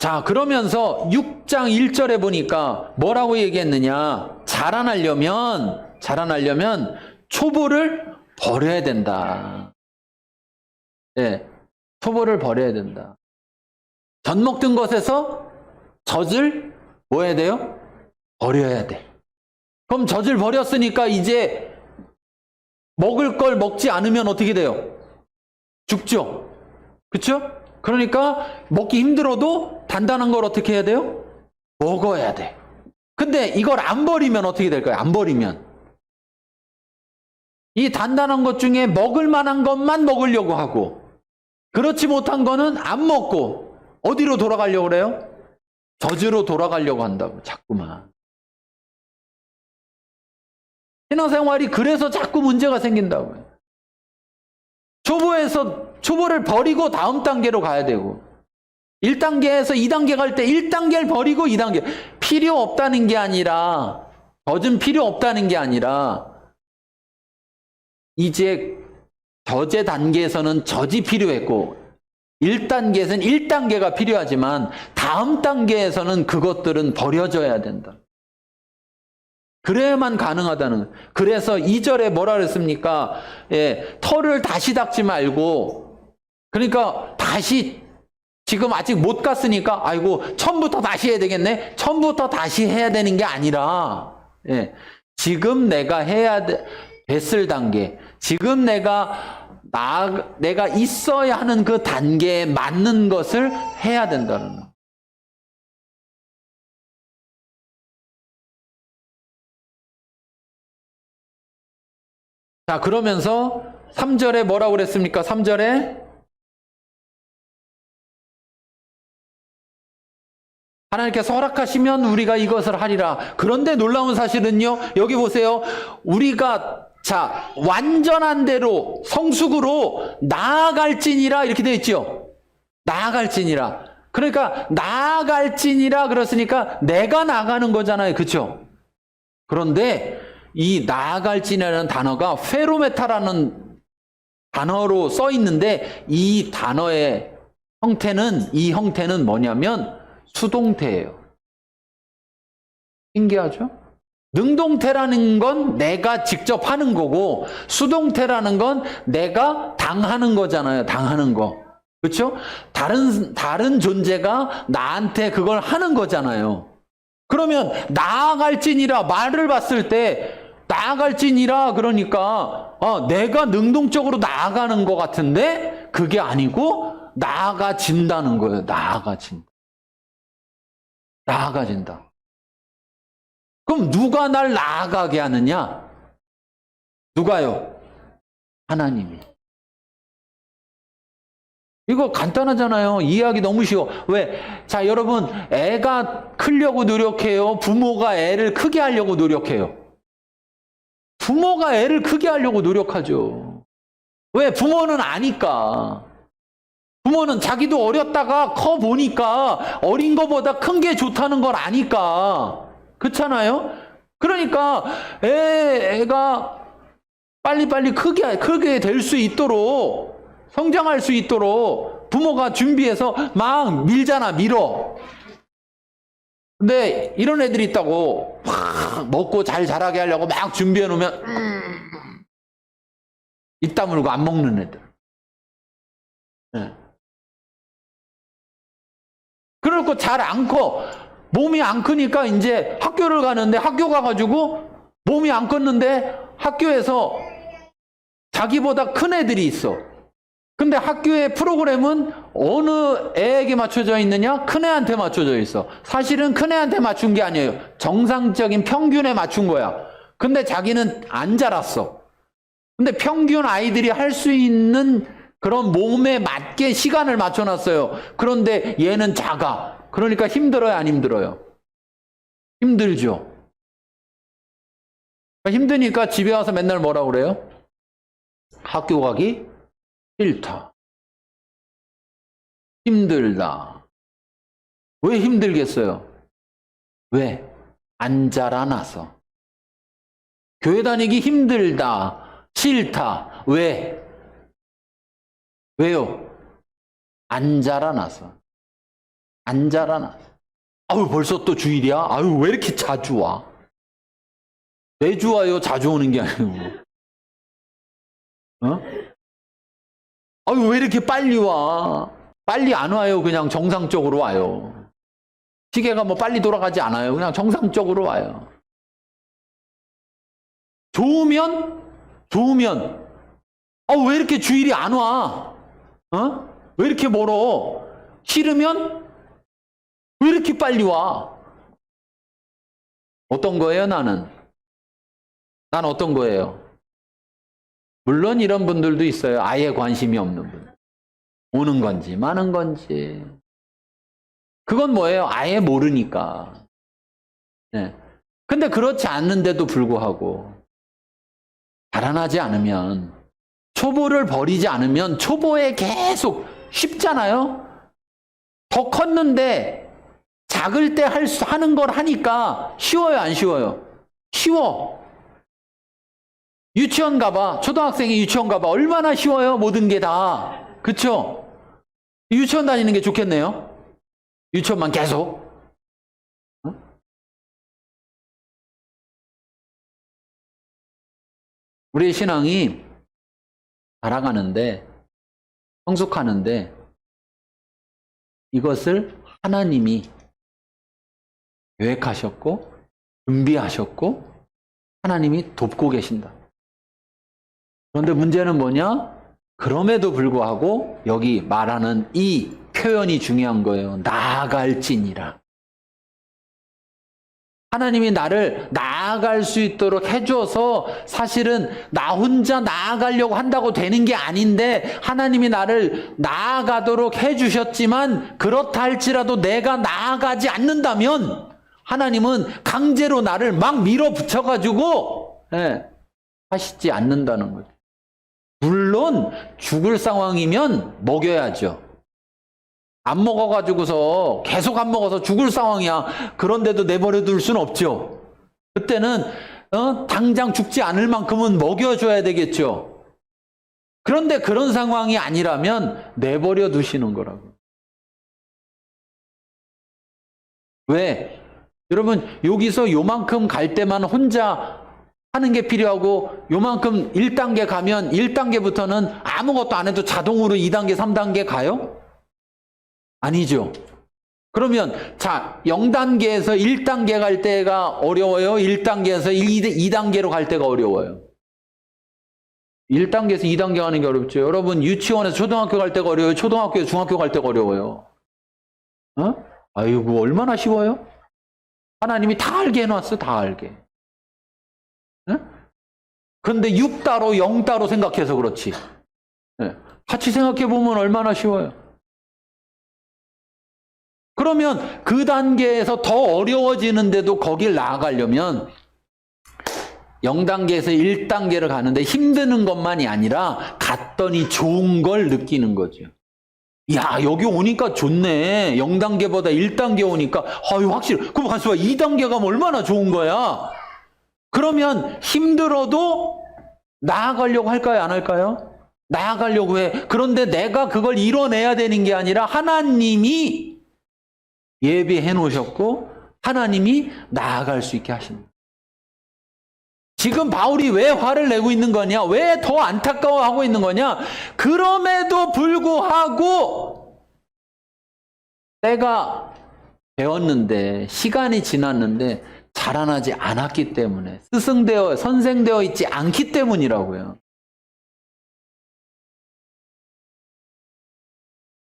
자, 그러면서 6장 1절에 보니까 뭐라고 얘기했느냐? 자라나려면 초보를 버려야 된다. 네, 초보를 버려야 된다. 젖 먹던 것에서 젖을 뭐 해야 돼요? 버려야 돼. 그럼 젖을 버렸으니까 이제 먹을 걸 먹지 않으면 어떻게 돼요? 죽죠. 그렇죠? 그러니까 먹기 힘들어도 단단한 걸 어떻게 해야 돼요? 먹어야 돼. 근데 이걸 안 버리면 어떻게 될까요? 안 버리면 이 단단한 것 중에 먹을 만한 것만 먹으려고 하고, 그렇지 못한 거는 안 먹고 어디로 돌아가려고 그래요? 젖으로 돌아가려고 한다고. 자꾸만. 신앙생활이 그래서 자꾸 문제가 생긴다고요. 초보를 버리고 다음 단계로 가야 되고, 1단계에서 2단계 갈 때 1단계를 버리고 2단계. 필요 없다는 게 아니라, 젖은 필요 없다는 게 아니라, 이제 젖의 단계에서는 젖이 필요했고, 1단계에서는 1단계가 필요하지만 다음 단계에서는 그것들은 버려져야 된다. 그래야만 가능하다는. 그래서 2절에 뭐라 그랬습니까? 예, 털을 다시 닦지 말고, 그러니까 다시, 지금 아직 못 갔으니까 아이고 처음부터 다시 해야 되겠네. 처음부터 다시 해야 되는 게 아니라, 예, 지금 내가 해야 됐을 단계, 지금 내가 있어야 하는 그 단계에 맞는 것을 해야 된다는 거. 자, 그러면서 3절에 뭐라고 그랬습니까? 3절에 하나님께서 허락하시면 우리가 이것을 하리라. 그런데 놀라운 사실은요, 여기 보세요. 우리가 완전한 대로 성숙으로 나아갈지니라 이렇게 되어 있죠. 나아갈지니라. 그러니까 나아갈지니라 그랬으니까 내가 나가는 거잖아요. 그렇죠? 그런데 이 나아갈지니라는 단어가 페로메타라는 단어로 써 있는데, 이 단어의 형태는 뭐냐면 수동태예요. 신기하죠? 능동태라는 건 내가 직접 하는 거고, 수동태라는 건 내가 당하는 거잖아요. 당하는 거. 그렇죠? 다른 존재가 나한테 그걸 하는 거잖아요. 그러면 나아갈지니라 말을 봤을 때, 나아갈지니라 그러니까 내가 능동적으로 나아가는 것 같은데 그게 아니고 나아가진다는 거예요. 나아가진다. 그럼 누가 날 나아가게 하느냐? 누가요? 하나님이. 이거 간단하잖아요. 이해하기 너무 쉬워. 왜? 자, 여러분, 애가 크려고 노력해요? 부모가 애를 크게 하려고 노력해요? 부모가 애를 크게 하려고 노력하죠. 왜? 부모는 아니까. 부모는 자기도 어렸다가 커 보니까 어린 거보다 큰 게 좋다는 걸 아니까. 그렇잖아요? 그러니까 애가 빨리빨리 크게 될 수 있도록, 성장할 수 있도록 부모가 준비해서 막 밀어. 근데 이런 애들이 있다고, 막 먹고 잘 자라게 하려고 막 준비해 놓으면 입 다물고 안 먹는 애들. 네. 그렇고 잘 안 커. 몸이 안 크니까 이제 학교를 가는데, 학교 가가지고 몸이 안 컸는데 학교에서 자기보다 큰 애들이 있어. 근데 학교의 프로그램은 어느 애에게 맞춰져 있느냐? 큰 애한테 맞춰져 있어. 사실은 큰 애한테 맞춘 게 아니에요. 정상적인 평균에 맞춘 거야. 근데 자기는 안 자랐어. 근데 평균 아이들이 할 수 있는 그런 몸에 맞게 시간을 맞춰놨어요. 그런데 얘는 작아. 그러니까 힘들어요, 안 힘들어요? 힘들죠. 힘드니까 집에 와서 맨날 뭐라고 그래요? 학교 가기 싫다. 힘들다. 왜 힘들겠어요? 왜? 안 자라나서. 교회 다니기 힘들다. 싫다. 왜? 왜요? 안 자라나서. 안 자라나. 아유, 벌써 또 주일이야? 아유, 왜 이렇게 자주 와? 매주 와요, 자주 오는 게 아니고. 어? 아유, 왜 이렇게 빨리 와? 빨리 안 와요. 그냥 정상적으로 와요. 시계가 뭐 빨리 돌아가지 않아요. 그냥 정상적으로 와요. 좋으면, 왜 이렇게 주일이 안 와? 어? 왜 이렇게 멀어? 싫으면, 왜 이렇게 빨리 와? 어떤 거예요, 나는? 난 어떤 거예요? 물론 이런 분들도 있어요. 아예 관심이 없는 분. 오는 건지, 마는 건지. 그건 뭐예요? 아예 모르니까. 네. 근데 그렇지 않는데도 불구하고, 자라나지 않으면, 초보를 버리지 않으면, 초보에 계속 쉽잖아요? 더 컸는데, 작을 때 하는 걸 하니까 쉬워요, 안 쉬워요? 쉬워. 유치원 가봐. 초등학생이 유치원 가봐. 얼마나 쉬워요, 모든 게 다. 그쵸? 유치원 다니는 게 좋겠네요. 유치원만 계속. 어? 우리의 신앙이 자라가는데, 성숙하는데, 이것을 하나님이 계획하셨고, 준비하셨고, 하나님이 돕고 계신다. 그런데 문제는 뭐냐? 그럼에도 불구하고 여기 말하는 이 표현이 중요한 거예요. 나아갈지니라. 하나님이 나를 나아갈 수 있도록 해줘서 사실은 나 혼자 나아가려고 한다고 되는 게 아닌데 하나님이 나를 나아가도록 해주셨지만 그렇다 할지라도 내가 나아가지 않는다면 하나님은 강제로 나를 막 밀어붙여가지고 하시지 않는다는 거죠. 물론 죽을 상황이면 먹여야죠. 안 먹어가지고서 계속 안 먹어서 죽을 상황이야. 그런데도 내버려 둘 수는 없죠. 그때는 당장 죽지 않을 만큼은 먹여줘야 되겠죠. 그런데 그런 상황이 아니라면 내버려 두시는 거라고. 왜? 여러분 여기서 요만큼 갈 때만 혼자 하는 게 필요하고 요만큼 1단계 가면 1단계부터는 아무것도 안 해도 자동으로 2단계, 3단계 가요? 아니죠. 그러면 자 0단계에서 1단계 갈 때가 어려워요? 1단계에서 2단계로 갈 때가 어려워요? 1단계에서 2단계 가는 게 어렵죠. 여러분 유치원에서 초등학교 갈 때가 어려워요? 초등학교에서 중학교 갈 때가 어려워요? 아이고 얼마나 쉬워요? 하나님이 다 알게 해놨어. 다 알게. 그런데 6따로 0따로 생각해서 그렇지. 같이 생각해 보면 얼마나 쉬워요. 그러면 그 단계에서 더 어려워지는데도 거길 나아가려면 0단계에서 1단계를 가는데 힘드는 것만이 아니라 갔더니 좋은 걸 느끼는 거죠. 야, 여기 오니까 좋네. 0단계보다 1단계 오니까 아유 확실히. 그럼 가서 봐. 2단계 가면 얼마나 좋은 거야. 그러면 힘들어도 나아가려고 할까요? 안 할까요? 나아가려고 해. 그런데 내가 그걸 이뤄내야 되는 게 아니라 하나님이 예비해 놓으셨고 하나님이 나아갈 수 있게 하십니다. 지금 바울이 왜 화를 내고 있는 거냐? 왜 더 안타까워하고 있는 거냐? 그럼에도 불구하고 내가 배웠는데 시간이 지났는데 자라나지 않았기 때문에 선생되어 있지 않기 때문이라고요.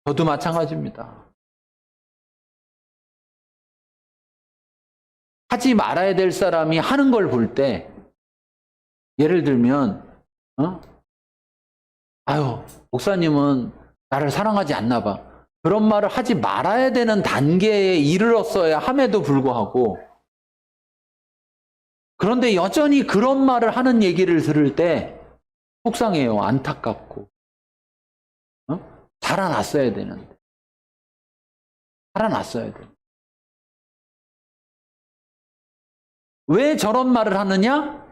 저도 마찬가지입니다. 하지 말아야 될 사람이 하는 걸 볼 때 예를 들면 아유 목사님은 나를 사랑하지 않나 봐. 그런 말을 하지 말아야 되는 단계에 이르렀어야 함에도 불구하고 그런데 여전히 그런 말을 하는 얘기를 들을 때 속상해요. 안타깝고 자라났어야 되는데 자라났어야 돼. 왜 저런 말을 하느냐?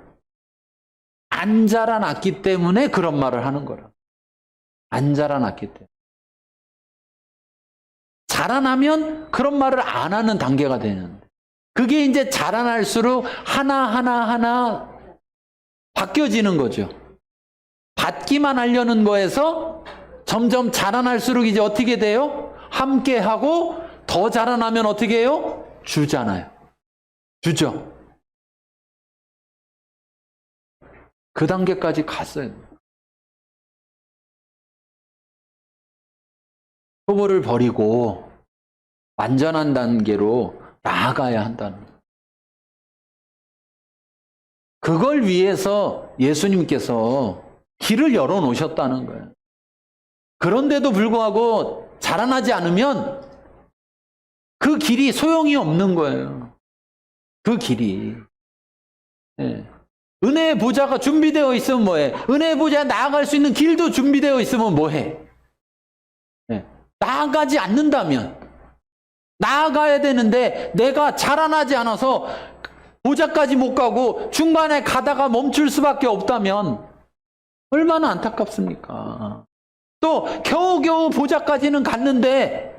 안 자라났기 때문에 그런 말을 하는 거라. 안 자라났기 때문에. 자라나면 그런 말을 안 하는 단계가 되는데, 그게 이제 자라날수록 하나 바뀌어지는 거죠. 받기만 하려는 거에서 점점 자라날수록 이제 어떻게 돼요? 함께하고 더 자라나면 어떻게 해요? 주잖아요. 주죠. 그 단계까지 갔어요. 초보를 버리고 완전한 단계로 나아가야 한다는 거예요. 그걸 위해서 예수님께서 길을 열어놓으셨다는 거예요. 그런데도 불구하고 자라나지 않으면 그 길이 소용이 없는 거예요. 그 길이. 네. 은혜의 보좌가 준비되어 있으면 뭐해? 은혜의 보좌에 나아갈 수 있는 길도 준비되어 있으면 뭐해? 네. 나아가지 않는다면, 나아가야 되는데 내가 자라나지 않아서 보좌까지 못 가고 중간에 가다가 멈출 수밖에 없다면 얼마나 안타깝습니까? 또 겨우겨우 보좌까지는 갔는데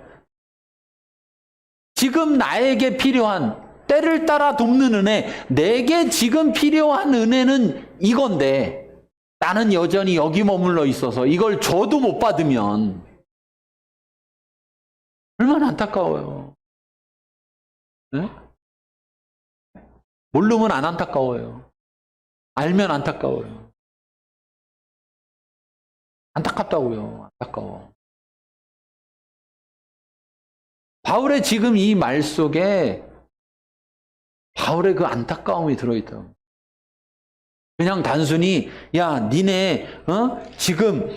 지금 나에게 필요한, 때를 따라 돕는 은혜, 내게 지금 필요한 은혜는 이건데 나는 여전히 여기 머물러 있어서 이걸 줘도 못 받으면 얼마나 안타까워요. 네? 모르면 안 안타까워요. 알면 안타까워요. 안타깝다고요. 안타까워. 바울의 지금 이 말 속에 바울의 그 안타까움이 들어있다고. 그냥 단순히 야 니네 지금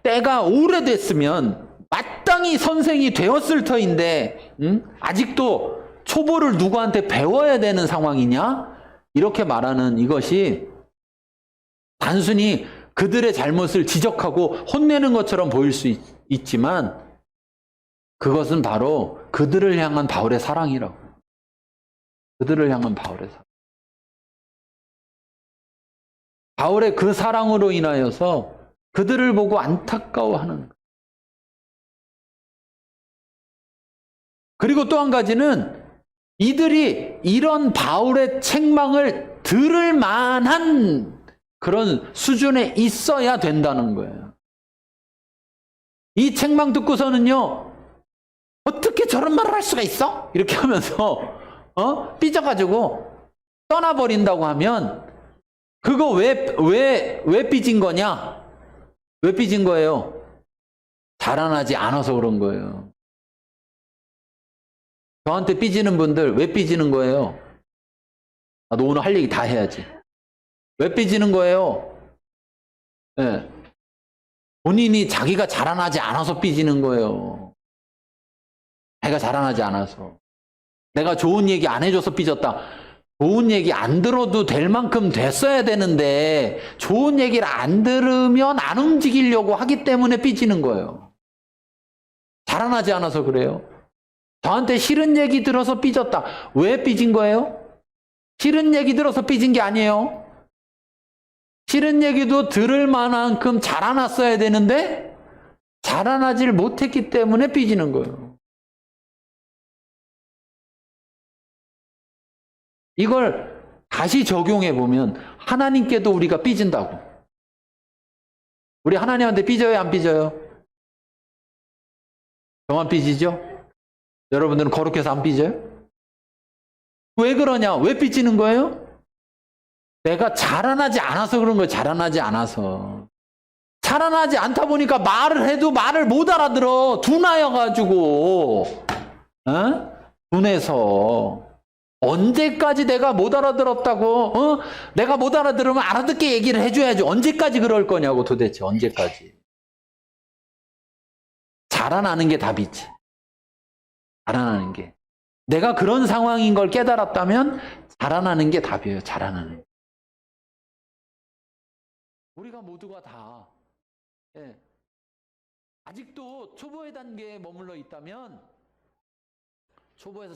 때가 오래됐으면 마땅히 선생이 되었을 터인데 아직도 초보를 누구한테 배워야 되는 상황이냐? 이렇게 말하는 이것이 단순히 그들의 잘못을 지적하고 혼내는 것처럼 보일 수 있지만 그것은 바로 그들을 향한 바울의 사랑이라고. 그들을 향한 바울의 사랑. 바울의 그 사랑으로 인하여서 그들을 보고 안타까워하는 거예요. 그리고 또 한 가지는 이들이 이런 바울의 책망을 들을 만한 그런 수준에 있어야 된다는 거예요. 이 책망 듣고서는요, 어떻게 저런 말을 할 수가 있어? 이렇게 하면서 삐져가지고 떠나버린다고 하면 그거 왜 삐진 거냐? 왜 삐진 거예요? 자라나지 않아서 그런 거예요. 저한테 삐지는 분들 왜 삐지는 거예요? 너 오늘 할 얘기 다 해야지. 왜 삐지는 거예요? 네. 본인이 자기가 자라나지 않아서 삐지는 거예요. 자기가 자라나지 않아서. 내가 좋은 얘기 안 해줘서 삐졌다. 좋은 얘기 안 들어도 될 만큼 됐어야 되는데 좋은 얘기를 안 들으면 안 움직이려고 하기 때문에 삐지는 거예요. 자라나지 않아서 그래요. 저한테 싫은 얘기 들어서 삐졌다. 왜 삐진 거예요? 싫은 얘기 들어서 삐진 게 아니에요. 싫은 얘기도 들을 만큼 자라났어야 되는데 자라나질 못했기 때문에 삐지는 거예요. 이걸 다시 적용해 보면 하나님께도 우리가 삐진다고. 우리 하나님한테 삐져요, 안 삐져요? 저만 삐지죠? 여러분들은 거룩해서 안 삐져요? 왜 그러냐? 왜 삐지는 거예요? 내가 자라나지 않아서 그런 거예요. 자라나지 않아서. 자라나지 않다 보니까 말을 해도 말을 못 알아들어. 둔하여가지고. 둔해서. 언제까지 내가 못 알아들었다고? 내가 못 알아들으면 알아듣게 얘기를 해줘야지. 언제까지 그럴 거냐고 도대체. 언제까지. 자라나는 게 답이지. 자라나는 게. 내가 그런 상황인 걸 깨달았다면 자라나는 게 답이에요. 자라나는 게. 우리가 모두가 다 아직도 초보의 단계에 머물러 있다면 초보에서